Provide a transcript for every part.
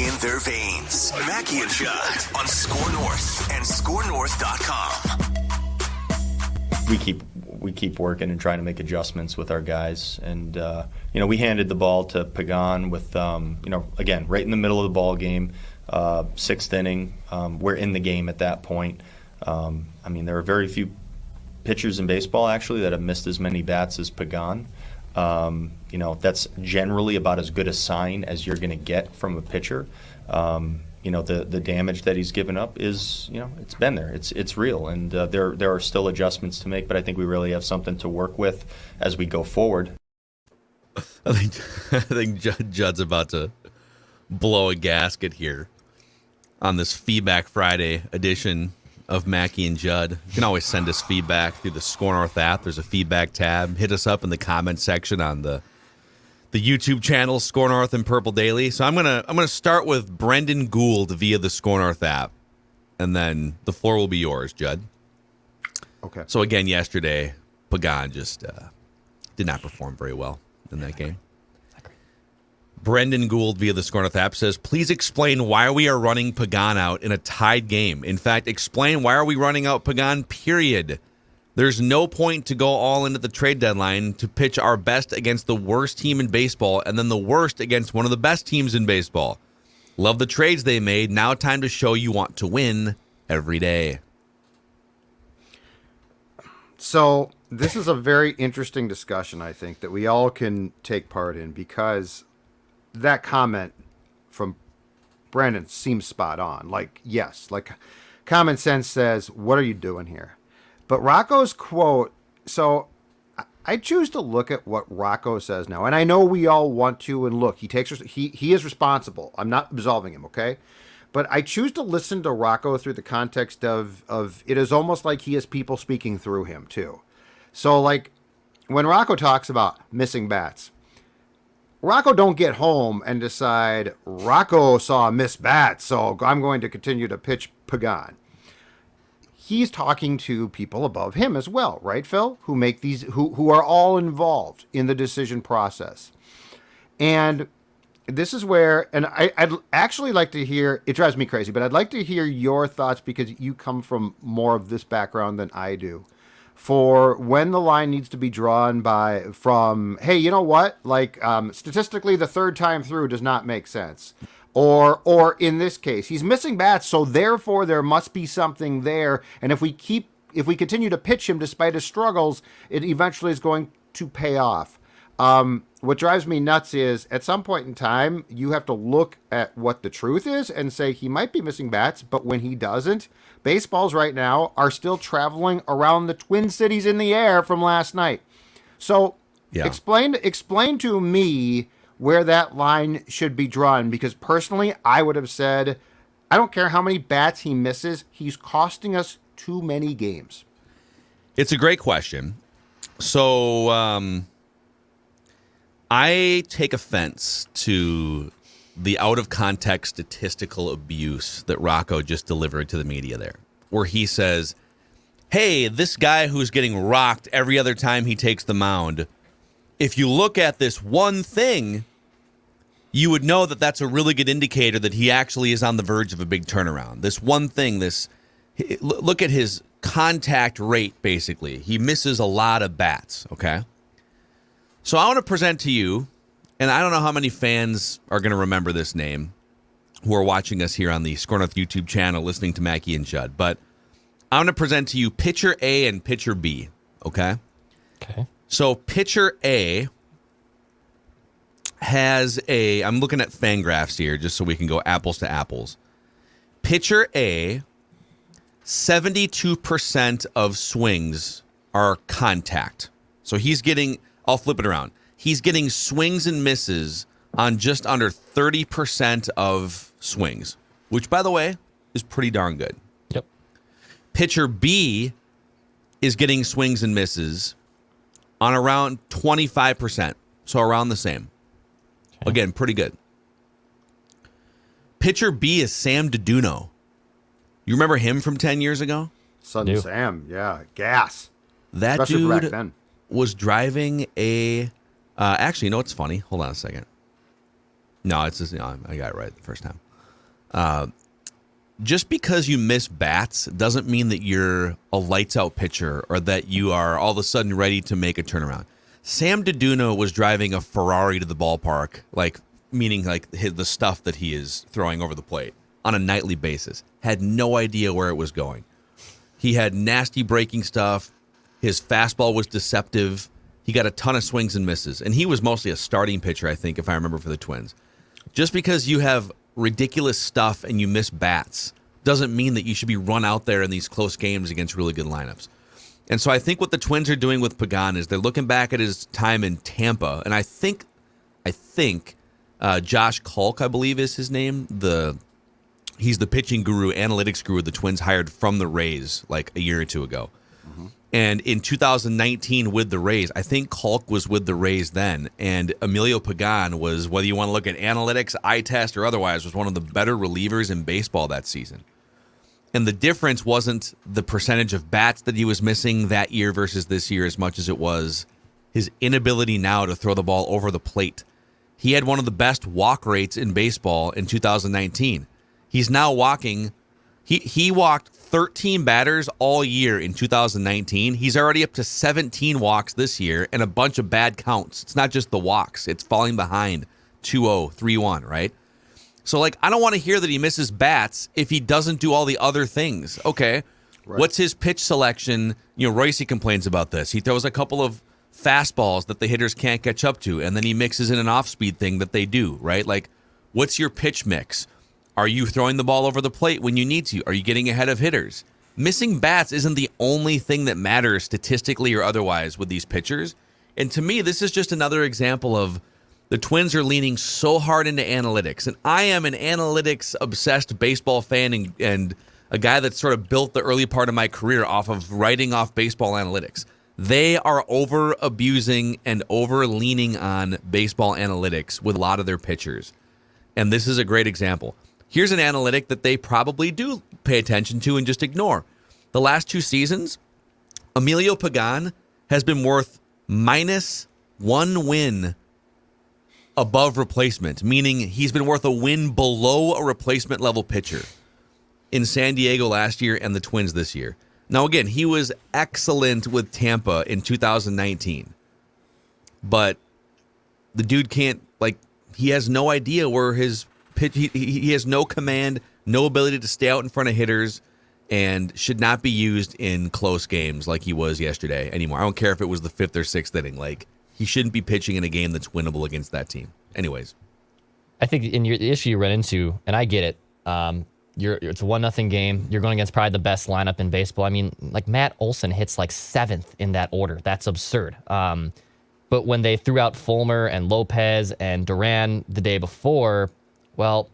in their veins. Mackie and Judd on Score North and ScoreNorth.com. We keep working and trying to make adjustments with our guys, and we handed the ball to Pagan with again right in the middle of the ball game, sixth inning. We're in the game at that point. There are very few pitchers in baseball actually that have missed as many bats as Pagan. That's generally about as good a sign as you're going to get from a pitcher. The damage that he's given up is, it's been there. It's real, and there are still adjustments to make, but I think we really have something to work with as we go forward. I think Judd's about to blow a gasket here on this Feedback Friday edition of Mackie and Judd. You can always send us feedback through the Score North app. There's a feedback tab. Hit us up in the comment section on the YouTube channel, Score North and Purple Daily. So I'm gonna start with Brendan Gould via the Score North app, and then the floor will be yours, Judd. Okay. So again, yesterday, Pagan just did not perform very well in that game. Brendan Gould via the Score North app says, please explain why we are running Pagan out in a tied game. In fact, explain why are we running out Pagan, period. There's no point to go all in at the trade deadline to pitch our best against the worst team in baseball and then the worst against one of the best teams in baseball. Love the trades they made. Now time to show you want to win every day. So this is a very interesting discussion, I think, that we all can take part in, because that comment from Brandon seems spot on. Yes, common sense says, what are you doing here? But Rocco's quote, so I choose to look at what Rocco says now, and I know we all want to, and look, he is responsible. I'm not absolving him, okay? But I choose to listen to Rocco through the context of it is almost like he has people speaking through him too. So when Rocco talks about missing bats, Rocco don't get home and decide Rocco saw a missed bat, so I'm going to continue to pitch Pagan. He's talking to people above him as well, right, Phil? Who make these, who are all involved in the decision process. And this is where, and I'd actually like to hear, it drives me crazy, but I'd like to hear your thoughts, because you come from more of this background than I do, for when the line needs to be drawn from, hey, you know what? Statistically, the third time through does not make sense. Or in this case, he's missing bats, so therefore there must be something there. And if we continue to pitch him despite his struggles, it eventually is going to pay off. What drives me nuts is at some point in time, you have to look at what the truth is and say he might be missing bats, but when he doesn't, baseballs right now are still traveling around the Twin Cities in the air from last night. So yeah. Explain to me where that line should be drawn, because personally, I would have said, I don't care how many bats he misses, he's costing us too many games. It's a great question. So I take offense to the out-of-context statistical abuse that Rocco just delivered to the media there, where he says, hey, this guy who's getting rocked every other time he takes the mound, if you look at this one thing, you would know that that's a really good indicator that he actually is on the verge of a big turnaround. This one thing, look at his contact rate, basically. He misses a lot of bats, okay? So I want to present to you, and I don't know how many fans are going to remember this name who are watching us here on the Score North YouTube channel listening to Mackie and Judd, but I want to present to you pitcher A and pitcher B, okay? Okay. So pitcher A has I'm looking at Fangraphs here just so we can go apples to apples. Pitcher A, 72% of swings are contact. So I'll flip it around. He's getting swings and misses on just under 30% of swings, which, by the way, is pretty darn good. Yep. Pitcher B is getting swings and misses on around 25%, so around the same. Okay. Again, pretty good. Pitcher B is Sam Deduno. You remember him from 10 years ago? Son Sam, yeah, gas. That Especially dude back then. Was driving a... actually, you know what's funny? Hold on a second. No, it's just, I got it right the first time. Just because you miss bats doesn't mean that you're a lights-out pitcher or that you are all of a sudden ready to make a turnaround. Sam Deduno was driving a Ferrari to the ballpark, meaning the stuff that he is throwing over the plate on a nightly basis. Had no idea where it was going. He had nasty breaking stuff. His fastball was deceptive. He got a ton of swings and misses. And he was mostly a starting pitcher, I think, if I remember, for the Twins. Just because you have ridiculous stuff and you miss bats doesn't mean that you should be run out there in these close games against really good lineups. And so I think what the Twins are doing with Pagan is they're looking back at his time in Tampa, and I think Josh Kalk, I believe is his name. He's the pitching guru, analytics guru the Twins hired from the Rays like a year or two ago. Mm-hmm. And in 2019 with the Rays, I think Kalk was with the Rays then, and Emilio Pagan was, whether you want to look at analytics, eye test, or otherwise, was one of the better relievers in baseball that season. And the difference wasn't the percentage of bats that he was missing that year versus this year as much as it was his inability now to throw the ball over the plate. He had one of the best walk rates in baseball in 2019. He's now walking. He walked 13 batters all year in 2019. He's already up to 17 walks this year and a bunch of bad counts. It's not just the walks. It's falling behind 2-0, 3-1, right? So, I don't want to hear that he misses bats if he doesn't do all the other things. Okay, right. What's his pitch selection? Royce complains about this. He throws a couple of fastballs that the hitters can't catch up to, and then he mixes in an off-speed thing that they do, right? What's your pitch mix? Are you throwing the ball over the plate when you need to? Are you getting ahead of hitters? Missing bats isn't the only thing that matters statistically or otherwise with these pitchers. And to me, this is just another example of the Twins are leaning so hard into analytics. And I am an analytics-obsessed baseball fan and a guy that sort of built the early part of my career off of writing off baseball analytics. They are over-abusing and over-leaning on baseball analytics with a lot of their pitchers. And this is a great example. Here's an analytic that they probably do pay attention to and just ignore. The last 2 seasons, Emilio Pagan has been worth -1 win above replacement, meaning he's been worth a win below a replacement level pitcher in San Diego last year and the Twins this year. Now, again, he was excellent with Tampa in 2019, but the dude can't, he has no idea where his pitch, he has no command, no ability to stay out in front of hitters, and should not be used in close games like he was yesterday anymore. I don't care if it was the 5th or 6th inning. He shouldn't be pitching in a game that's winnable against that team. Anyways. I think the issue you run into, and I get it, it's a 1-0 game. You're going against probably the best lineup in baseball. I mean, Matt Olson hits 7th in that order. That's absurd. But when they threw out Fulmer and Lopez and Duran the day before, well,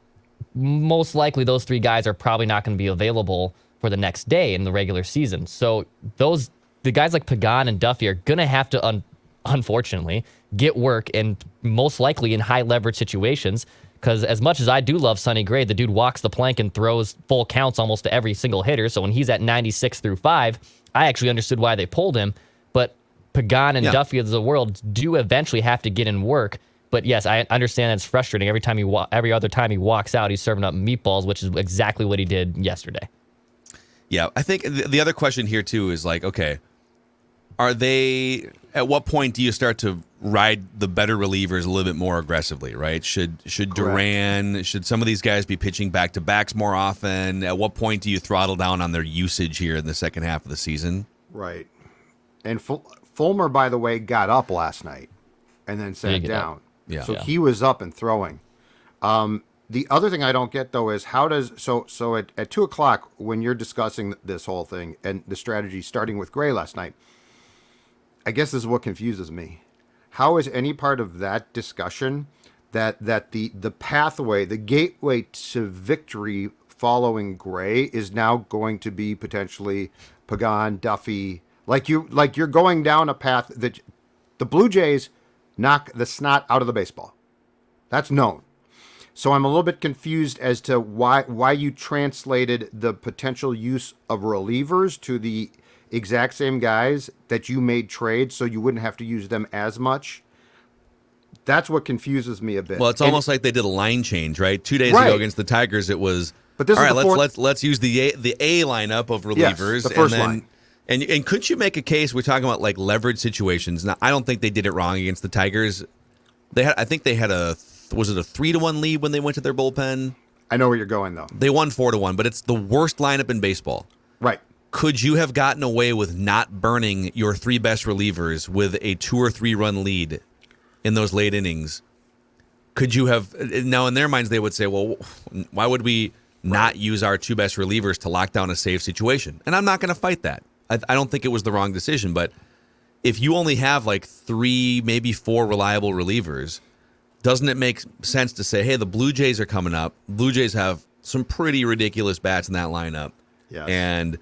most likely those 3 guys are probably not going to be available for the next day in the regular season. So the guys like Pagan and Duffey are going to have to, unfortunately, get work, and most likely in high leverage situations, because as much as I do love Sonny Gray, the dude walks the plank and throws full counts almost to every single hitter. So when he's at 96 through 5, I actually understood why they pulled him. But Pagan and Duffey of the world do eventually have to get in work. But yes, I understand that's frustrating. Every other time he walks out, he's serving up meatballs, which is exactly what he did yesterday. Yeah, I think the other question here too is okay, at what point do you start to ride the better relievers a little bit more aggressively, right? Should Duran, should some of these guys be pitching back-to-backs more often? At what point do you throttle down on their usage here in the second half of the season? Right. And Fulmer, by the way, got up last night and then sat down. Yeah. So he was up and throwing. The other thing I don't get, though, is how does so at 2 o'clock when you're discussing this whole thing and the strategy starting with Gray last night, I guess this is what confuses me. How is any part of that discussion that the pathway, the gateway to victory following Gray is now going to be potentially Pagan, Duffey, you're going down a path that the Blue Jays knock the snot out of the baseball. That's known. So I'm a little bit confused as to why you translated the potential use of relievers to the exact same guys that you made trade so you wouldn't have to use them as much. That's what confuses me a bit. Well, it's almost like they did a line change, right? 2 days Right. ago against the Tigers, it was But this all is right. the fourth- Let's use the A lineup of relievers. the first and then, line. And couldn't you make a case? We're talking about like leverage situations. Now, I don't think they did it wrong against the Tigers. I think they had was it a 3-1 lead when they went to their bullpen? I know where you're going, though. They won 4-1, but it's the worst lineup in baseball. Right. Could you have gotten away with not burning your 3 best relievers with a 2 or 3 run lead in those late innings? Could you have? Now, in their minds, they would say, well, why would we not use our 2 best relievers to lock down a safe situation? And I'm not going to fight that. I don't think it was the wrong decision, but if you only have like 3, maybe 4 reliable relievers, doesn't it make sense to say, hey, the Blue Jays are coming up. Blue Jays have some pretty ridiculous bats in that lineup. Yes. And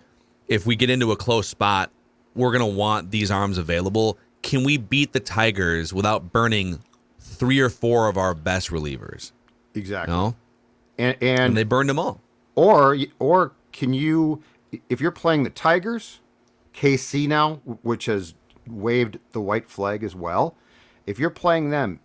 if we get into a close spot, we're going to want these arms available. Can we beat the Tigers without burning 3 or 4 of our best relievers? Exactly. No? And And they burned them all. Or can you, if you're playing the Tigers, KC now, which has waved the white flag as well, if you're playing them,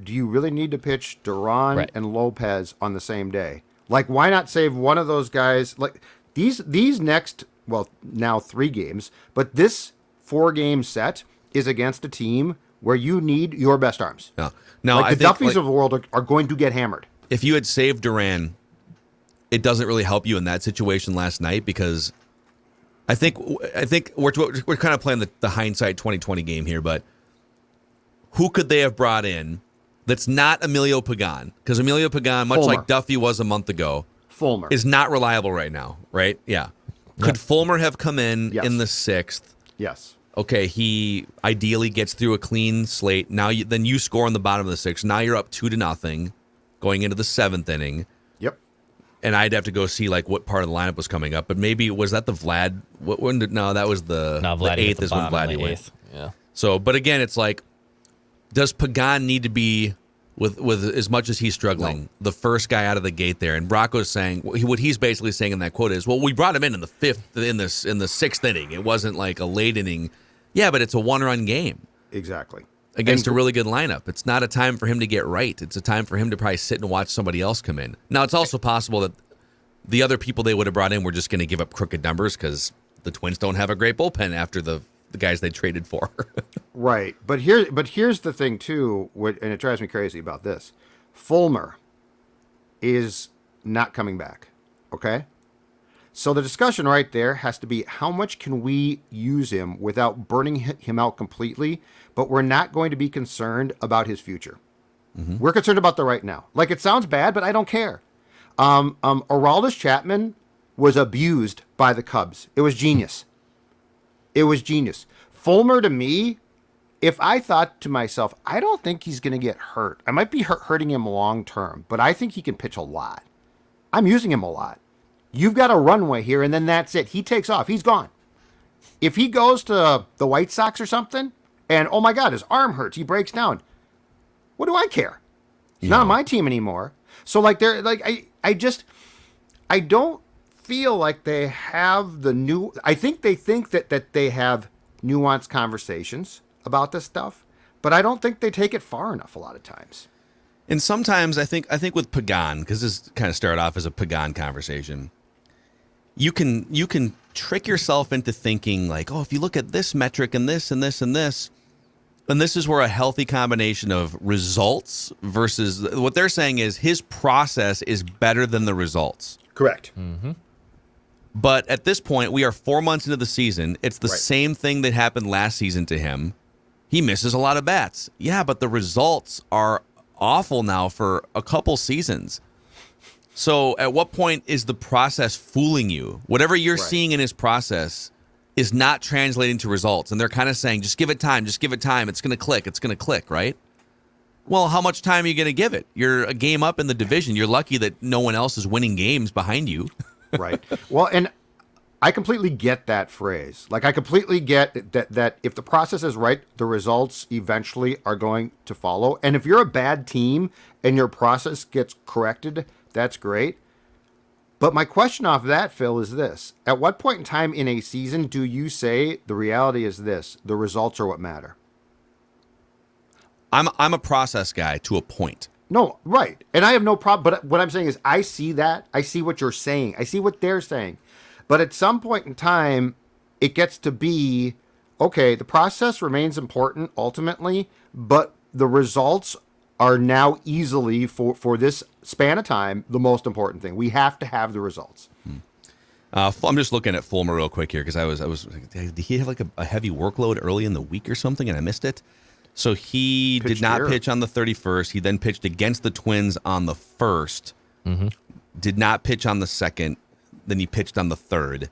do you really need to pitch Duran Right. and Lopez on the same day? Like, why not save one of those guys? Like these next, well, now 3 games, but this 4-game set is against a team where you need your best arms. No. Now, Like the Duffeys of the world are going to get hammered. if you had saved Duran, it doesn't really help you in that situation last night because I think we're kind of playing the hindsight 2020 game here, but who could they have brought in that's not Emilio Pagan? Because Emilio Pagan, much Fulmer. like Duffey was a month ago, Fulmer. is not reliable right now, right? Yeah. Could Fulmer have come in Yes. in the 6th? Yes. Okay, he ideally gets through a clean slate. Now, then you score in the bottom of the 6th. Now you're up 2-0 going into the 7th inning. Yep. And I'd have to go see like what part of the lineup was coming up. But maybe was that the Vlad? No, that was the Vladdy hit 8th is when bottom in Vladdy the went. 8th. Yeah. So, but again, it's like, does Pagan need to be with as much as he's struggling, the first guy out of the gate there? And Rocco's saying what he's basically saying in that quote is, well, we brought him in the 5th, in the 6th inning. It wasn't like a late inning. Yeah, but it's a 1-run game Exactly. against And- a really good lineup. It's not a time for him to get right. It's a time for him to probably sit and watch somebody else come in. Now, it's also possible that the other people they would have brought in were just going to give up crooked numbers because the Twins don't have a great bullpen after the guys they traded for. Right, but here's the thing too, and it drives me crazy about this. Fulmer is not coming back. Okay, so the discussion right there has to be how much can we use him without burning him out completely, but we're not going to be concerned about his future. We're concerned about the right now. Like, it sounds bad, but I don't care. Aroldis Chapman was abused by the Cubs. It was genius. It was genius. Fulmer, to me, if I thought to myself, I don't think he's going to get hurt. I might be hurting him long term, but I think he can pitch a lot. I'm using him a lot. You've got a runway here, and then that's it. He takes off. He's gone. If he goes to the White Sox or something, and oh my God, his arm hurts, he breaks down. What do I care? He's not on my team anymore. So like I don't feel like they have the new. I think they think that they have nuanced conversations about this stuff, but I don't think they take it far enough a lot of times. And sometimes I think with Pagan, because this kind of started off as a Pagan conversation, you can trick yourself into thinking like, oh, if you look at this metric and this and this and this, and this is where a healthy combination of results versus what they're saying is his process is better than the results. Correct. But at this point, we are 4 months into the season. It's the Right. same thing that happened last season to him. He misses a lot of bats. Yeah, but the results are awful now for a couple seasons. So at what point is the process fooling you? Whatever you're Right. seeing in his process is not translating to results. And they're kind of saying, just give it time. Just give it time. It's going to click. It's going to click, right? Well, how much time are you going to give it? You're a game up in the division. You're lucky that no one else is winning games behind you. Right. Well, and I completely get that phrase. Like, I completely get that if the process is right, the results eventually are going to follow. And if you're a bad team and your process gets corrected, that's great. But my question off that, Phil, is this. At what point in time in a season do you say the reality is this, the results are what matter? I'm a process guy to a point. No, right. And I have no problem. But what I'm saying is I see that. I see what you're saying. I see what they're saying. But at some point in time, it gets to be, okay, the process remains important ultimately, but the results are now easily, for this span of time, the most important thing. We have to have the results. I'm just looking at Fulmer real quick here because I was did he have like a heavy workload early in the week or something and I missed it? So he did not pitch on the 31st. He then pitched against the Twins on the 1st. Did not pitch on the 2nd. Then he pitched on the 3rd.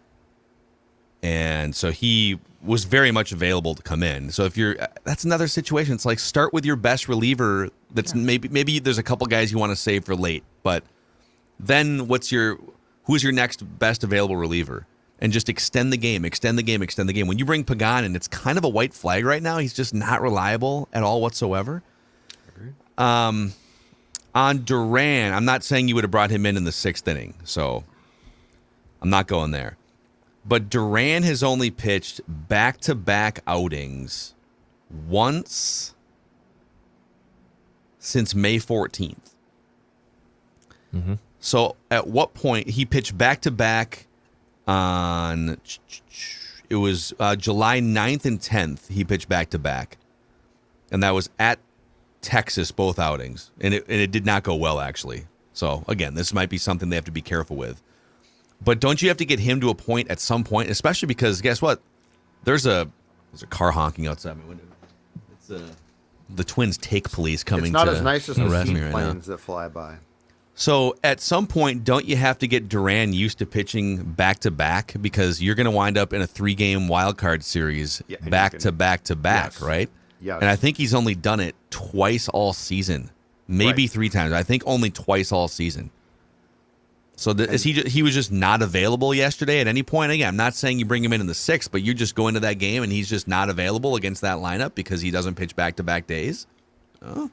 And so he was very much available to come in. So that's another situation. It's like start with your best reliever. That's maybe there's a couple guys you want to save for late, but then who's your next best available reliever? And just extend the game. When you bring Pagan in, it's kind of a white flag right now. He's just not reliable at all whatsoever. Agreed. On Duran, I'm not saying you would have brought him in the 6th inning, so I'm not going there. But Duran has only pitched back-to-back outings once since May 14th. So at what point he pitched back-to-back on, it was July 9th and 10th, he pitched back-to-back. And that was at Texas, both outings. And it did not go well, actually. So, again, this might be something they have to be careful with. But don't you have to get him to a point at some point, especially because, guess what? There's a car honking outside my window. It's the Twins take police coming to It's not as nice as the arrest me seaplanes that fly by. So at some point, don't you have to get Duran used to pitching back-to-back because you're going to wind up in a 3-game wild card series back-to-back-to-back, Yes. right? Yes. And I think he's only done it twice all season, maybe Right. 3 times. I think only twice all season. So he was just not available yesterday at any point? Again, I'm not saying you bring him in the 6th, but you just go into that game and he's just not available against that lineup because he doesn't pitch back-to-back days? Oh.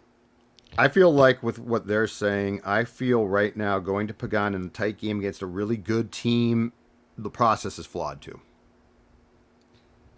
I feel like with what they're saying, I feel right now going to Pagan in a tight game against a really good team, the process is flawed too.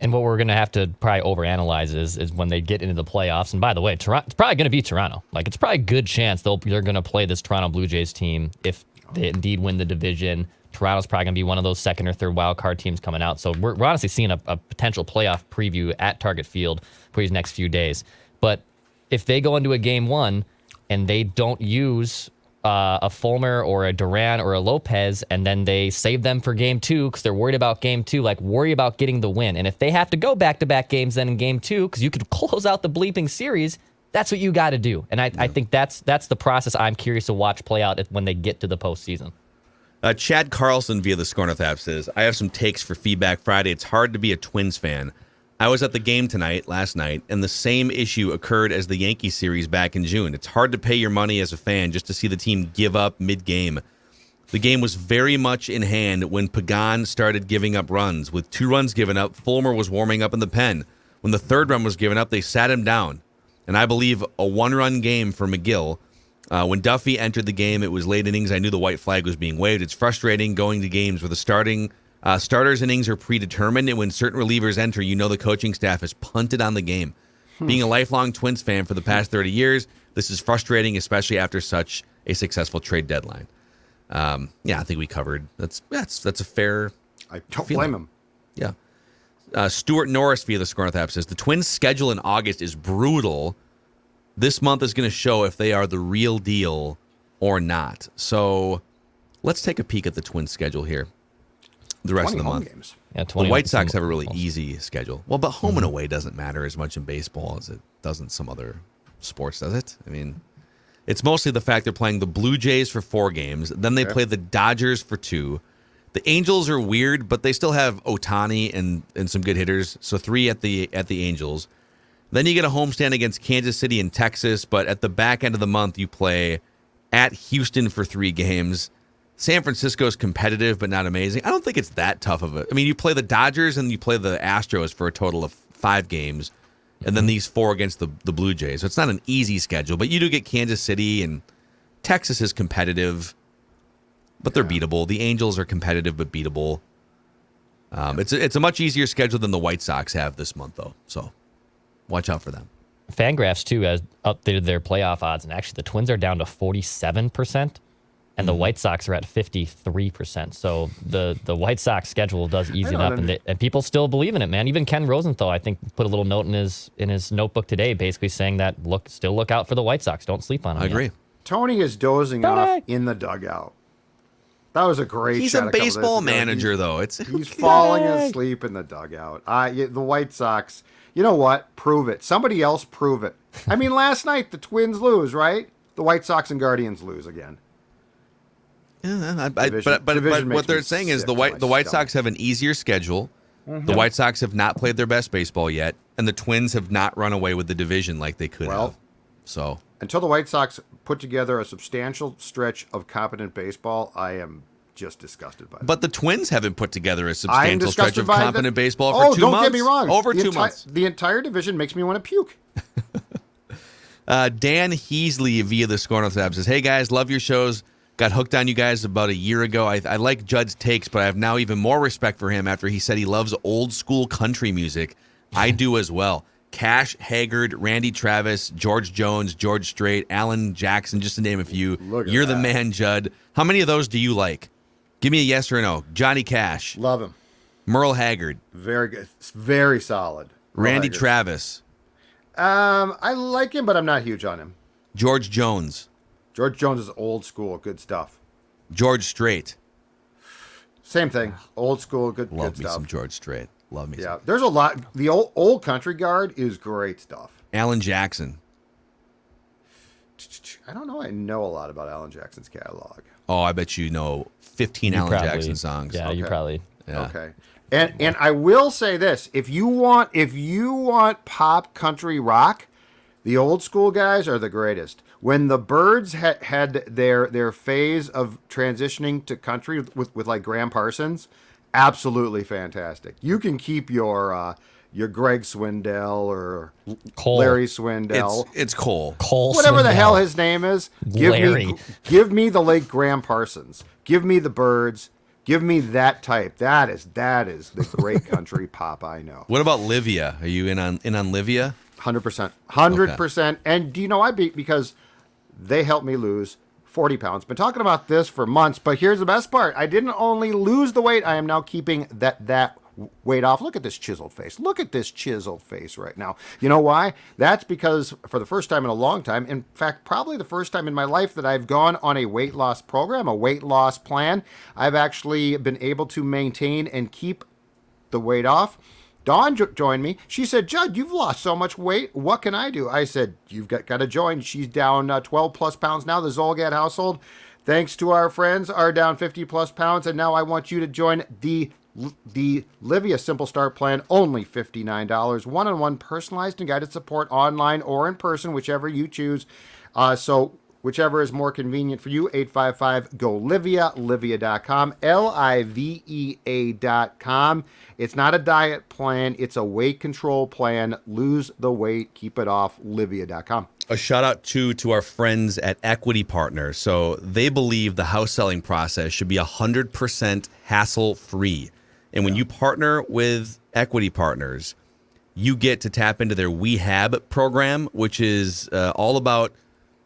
And what we're going to have to probably overanalyze is when they get into the playoffs. And by the way, Toronto, it's probably going to be Toronto. Like, it's probably a good chance they're going to play this Toronto Blue Jays team if they indeed win the division. Toronto's probably going to be one of those 2nd or 3rd wild card teams coming out. So we're honestly seeing a potential playoff preview at Target Field for these next few days. But if they go into a game 1 and they don't use a Fulmer or a Duran or a Lopez, and then they save them for game 2 because they're worried about game 2, like worry about getting the win. And if they have to go back-to-back games then in game 2, because you could close out the bleeping series, that's what you got to do. And I think that's the process I'm curious to watch play out when they get to the postseason. Chad Carlson via the Score North app says, I have some takes for Feedback Friday. It's hard to be a Twins fan. I was at the game last night, and the same issue occurred as the Yankee series back in June. It's hard to pay your money as a fan just to see the team give up mid-game. The game was very much in hand when Pagan started giving up runs. With 2 runs given up, Fulmer was warming up in the pen. When the 3rd run was given up, they sat him down. And I believe a 1-run game for McGill. When Duffey entered the game, it was late innings. I knew the white flag was being waved. It's frustrating going to games where the starters' innings are predetermined, and when certain relievers enter, you know the coaching staff has punted on the game. Being a lifelong Twins fan for the past 30 years, this is frustrating, especially after such a successful trade deadline. I think we covered. That's a fair. I don't feeling. blame him. Yeah. Stuart Norris via the Score North app says the Twins' schedule in August is brutal. This month is going to show if they are the real deal or not. So let's take a peek at the Twins' schedule here. The rest of the month. Games. Yeah, The White Sox have a really easy schedule. Well, but home and away doesn't matter as much in baseball as it does in some other sports, does it? I mean, it's mostly the fact they're playing the Blue Jays for 4 games. Then they play the Dodgers for 2. The Angels are weird, but they still have Ohtani and some good hitters. So 3 at the Angels. Then you get a homestand against Kansas City and Texas, but at the back end of the month, you play at Houston for 3 games. San Francisco's competitive, but not amazing. I don't think it's that tough of it. I mean, you play the Dodgers and you play the Astros for a total of 5 games, and then these 4 against the Blue Jays. So it's not an easy schedule, but you do get Kansas City, and Texas is competitive, but they're beatable. The Angels are competitive, but beatable. It's a much easier schedule than the White Sox have this month, though. So watch out for them. Fangraphs too has updated their playoff odds, and actually the Twins are down to 47%, and the White Sox are at 53%. So the White Sox schedule does ease it up, and people still believe in it, man. Even Ken Rosenthal, I think, put a little note in his notebook today, basically saying that still look out for the White Sox. Don't sleep on them. I agree. Tony is dozing off in the dugout. That was a great He's shot. a baseball manager, though. He's falling asleep in the dugout. The White Sox, you know what? Prove it. Somebody else prove it. I mean, last night the Twins lose, right? The White Sox and Guardians lose again. Yeah, but what they're saying is the White Sox have an easier schedule. The White Sox have not played their best baseball yet, and the Twins have not run away with the division like they could have. So until the White Sox put together a substantial stretch of competent baseball, I am just disgusted by that. But the Twins haven't put together a substantial stretch of competent baseball for 2 months. Don't get me wrong. Over 2 months. The entire division makes me want to puke. Dan Heasley via the Score North app says, "Hey guys, love your shows. Got hooked on you guys about a year ago. I like Judd's takes, but I have now even more respect for him after he said he loves old school country music. I do as well. Cash Haggard, Randy Travis, George Jones, George Strait, Alan Jackson, just to name a few. You're the man, Judd. How many of those do you like? Give me a yes or a no. Johnny Cash. Love him. Merle Haggard. Very good. Very solid. Randy Travis. I like him, but I'm not huge on him. George Jones. George Jones is old school. Good stuff. George Strait. Same thing. Old school. Good Love good me stuff. some George Strait. Love me some. There's a lot. The old country guard is great stuff. Alan Jackson. I don't know. I know a lot about Alan Jackson's catalog. Oh, I bet you know 15 Alan Jackson songs. Yeah, you probably. Yeah. Okay. And I will say this: if you want pop country rock, the old school guys are the greatest. When the Byrds had their phase of transitioning to country with like Graham Parsons, absolutely fantastic. You can keep your Greg Swindell or Cole. Larry Swindell. It's Cole. Whatever the Swindell. hell his name is. Give me the late Graham Parsons. Give me the Byrds. Give me that type. That is the great country pop I know. What about Livia? Are you in on Livia? 100%. 100%. And do you know I beat because they helped me lose 40 pounds. Been talking about this for months, but here's the best part. I didn't only lose the weight, I am now keeping that weight off. Look at this chiseled face. Look at this chiseled face right now. You know why? That's because for the first time in a long time, in fact, probably the first time in my life that I've gone on a weight loss program, a weight loss plan, I've actually been able to maintain and keep the weight off. Dawn joined me. She said, Judd, you've lost so much weight. What can I do? I said, you've got to join. She's down 12 plus pounds now. The Zolgad household, thanks to our friends, are down 50 plus pounds. And now I want you to join the Livia Simple Start Plan, only $59. One-on-one personalized and guided support online or in person, whichever you choose. So whichever is more convenient for you, 855-GO-LIVIA, livia.com, LIVEA.com. It's not a diet plan. It's a weight control plan. Lose the weight. Keep it off. Livia.com. A shout out to our friends at Equity Partners. So they believe the house selling process should be 100% hassle free. And when you partner with Equity Partners, you get to tap into their WeHab program, which is all about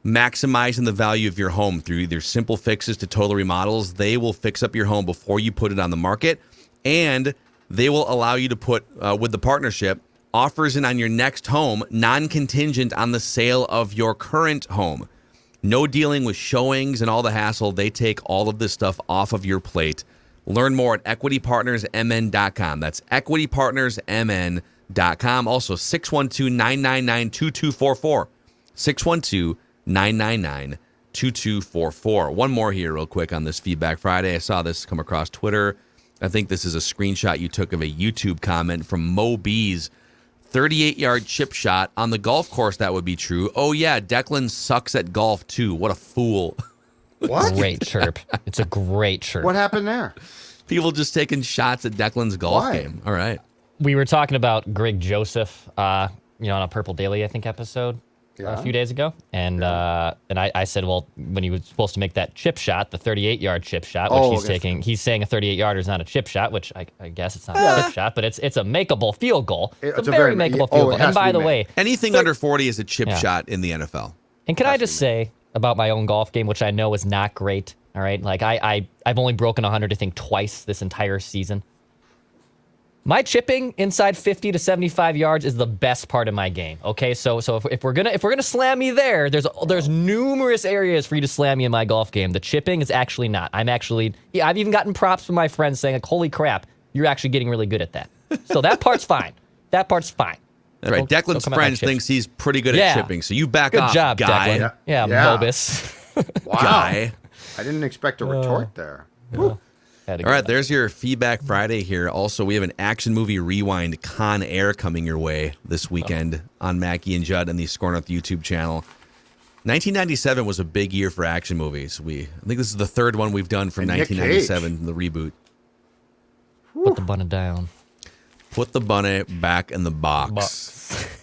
maximizing the value of your home through either simple fixes to total remodels. They will fix up your home before you put it on the market, and they will allow you to put, with the partnership, offers in on your next home, non-contingent on the sale of your current home. No dealing with showings and all the hassle. They take all of this stuff off of your plate. Learn more at equitypartnersmn.com. That's equitypartnersmn.com. Also, 612-999-2244. 612-999-2244. One more here real quick on this Feedback Friday. I saw this come across Twitter. I think this is a screenshot you took of a YouTube comment from Mo B's 38-yard chip shot on the golf course. That would be true. Oh, yeah, Declan sucks at golf, too. What a fool. What? Great chirp. It's a great chirp. What happened there? People just taking shots at Declan's golf game. All right. We were talking about Greg Joseph, on a Purple Daily, I think, episode. a few days ago, and I said, well, when he was supposed to make that chip shot, the 38-yard chip shot, which he's saying a 38-yarder is not a chip shot, which I guess it's not a chip shot, but it's a makeable field goal. It's a very makeable field goal. And by the way, anything under 40 is a chip shot in the NFL. And can I just say about my own golf game, which I know is not great. All right, like I've only broken 100, I think, twice this entire season. My chipping inside 50 to 75 yards is the best part of my game. Okay, so if we're gonna slam me there, there's numerous areas for you to slam me in my golf game. The chipping is actually not. I've even gotten props from my friends saying like, "Holy crap, you're actually getting really good at that." So that part's fine. That part's fine. That's right. Declan's friend thinks he's pretty good at chipping, so you back off, good job, guy. Declan. Yeah, Mobus. Wow. Guy. I didn't expect a retort there. All right, there's your Feedback Friday here. Also, we have an action movie rewind Con Air coming your way this weekend on Mackie and Judd and the Score North YouTube channel. 1997 was a big year for action movies. I think this is the third one we've done from 1997, the reboot. Put the bunny down. Put the bunny back in the box.